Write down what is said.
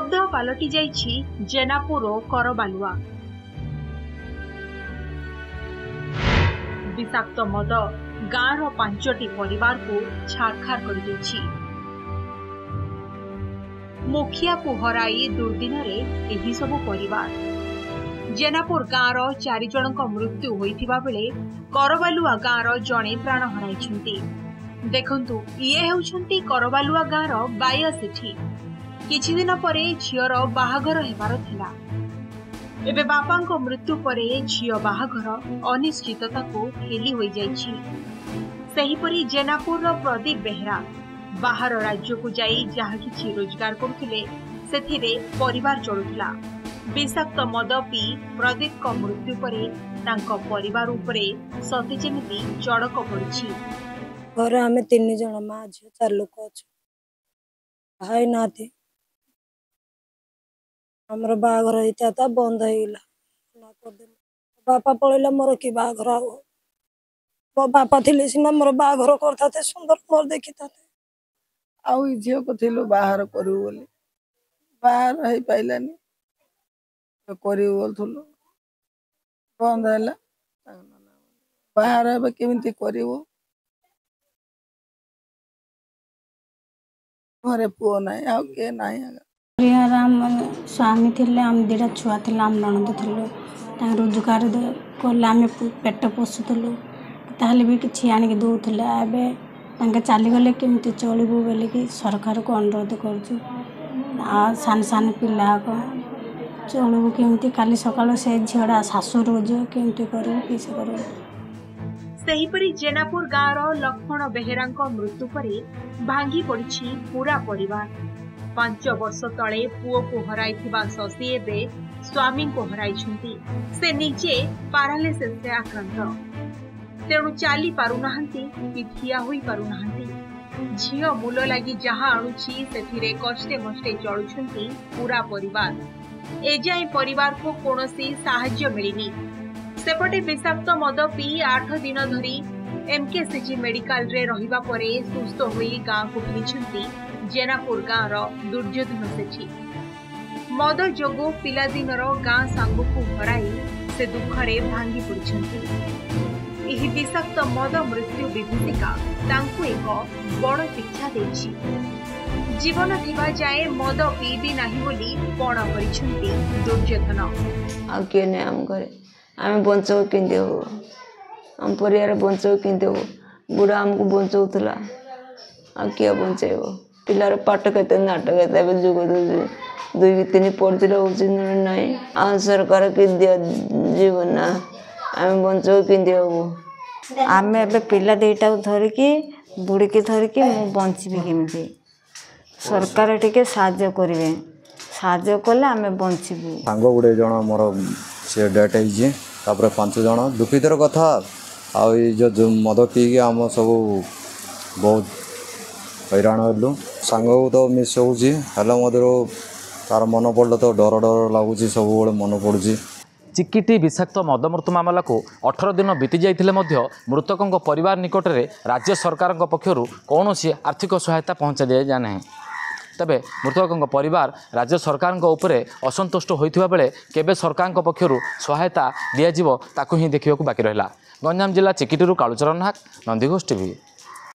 स्तब्ध पलटि जाइछि जेनापुर और करबालुआ। विषाक्त मद गाँव 5टी परिवार को छारखार कर देछि। मुखिया को हराई दुर्दिन एही सबु परिवार। जेनापुर गाँव 4 जनक मृत्यु होइथिबा बेले करबालुआ गाँव जणे प्राण हराइछन्ति। देखंतु ये हेउछन्ति करबालुआ गाँव बाया सेठी। किछि दिन परे झियर बाहाघर हेबार थिला। एबे बापांको मृत्यु परे झियो बाहाघर अनिश्चितता को ठेली होई जाइछि। सेहीपरि जेनापुर प्रदीप बेहरा बाहर राज्य को जाई जहाँ किछि रोजगार करथिले सेथिरे परिवार चलुथिला। विषाक्त मद पी प्रदीप को मृत्यु परे तांको परिवार उपरे सते जेमिति चड़क पड़िछि। घर आमे 3 जण मां झियो 4 लोक अछ। भाई नाते हमर बाघर होता था बंद होइला ना कर दे। बापा पळेला मोर की बाघर हो। बापा थिले सिना मोर बाघर करता थे सुंदर मोर देखिता थे। आउ झियो को थिलो बाहर करू बोली बाहर है पाइलानी तो करी बोलथुलो बंद हैला बाहर अब केमिति करिवो घरे पुओ नाही आउ के नाही राम स्वामी थिले आम 2टा छुआ थिला आम ननद थिलो ता रोजगार कोला आम पेट पोसुथलो ताहले भी किछि आनि के दोथले आबे तांके चाली गले केमिति चलिबो बोले कि सरकार को अनुरोध करछु। आ सान सान पिला को चलिबो केमिति काली सकाळ से झियडा सासु रोज केमिति करू किसे करू। सेहीपरि जेनापुर गाँव लक्ष्मण बेहेरांको मृत्यु परे भांगी पड़िछि पूरा परिवार। 5 वर्ष तले पुओ को हराइथिबा शशि एबे स्वामी को हराइछन्ति। से निजे पारालिसिस से आक्रांत तेणु चाली पारुनाहांती कि ठिया होई पारुनाहांती। झियो मूल लागि जहा आणुछि सेथिरे कष्टे मष्टे चलुछन्ति पूरा परिवार। एजाई परिवार को कोनोसी साहाय्य मिलिनी। सेपटे विषाक्त मद पी 8 दिन धरी एमकेसीजी मेडिकल रे रहिबा परे सुस्थ होई गाँ को फेरिछन्ति जेनापुर गाँव दुर्योधन सेठी। मद जोगो पिलादिनर गाँ सांग को हराई से दुखरे भांगी पड़िछन्ति। एही विषाक्त मद मृत्यु विभीषिका तांकु एक बड़ शिक्षा देछि। जीवन थिबा जाए मद पीबी नाही बोली पण करिछन्ति दुर्योधन। आ के ने हम करे आम बंचो किंदे हो हम परिवार बंचो किंदे हो बुढ़ा हमको बंचौला आ किए बंचेबो पिलार पाठ केते नाटक केते जुग 2-3 पढ़िले होछि नै आ सरकार के दिया जीवन ना आम बंचो किंदे हो। आमे एबे पिला देटा धर की बुढ़ी की धर की मु बंचबी केमिति सरकार टिके साहाय्य करिवे साहाय्य कले आमे बंचबू। सांग गुडे जण मोर से डेट है तापर 5 जण दुखितर कथा आ जो मद पीके आम सब बहुत हैरान हलु। सांग तो मिस होची मधुर तार मन पड़े तो डर डर लगुच सब मन पड़ुची। चिकिटी विषाक्त मद मृत्यु मामला को 18 दिन बीती जाइथिले मध्य मृतकों परिवार निकट में राज्य सरकार पक्षर कौन आर्थिक सहायता पहुँचा दिया जा ना। तबे मृतकों परिवार राज्य सरकार उपरे असंतुष्ट होइथिबा बेले केबे सरकार पक्षर सहायता दिया ताकू ही देखा बाकी रहा। गंजाम जिला चिकिटी कालुचरण नाग, नंदीघोष टीवी।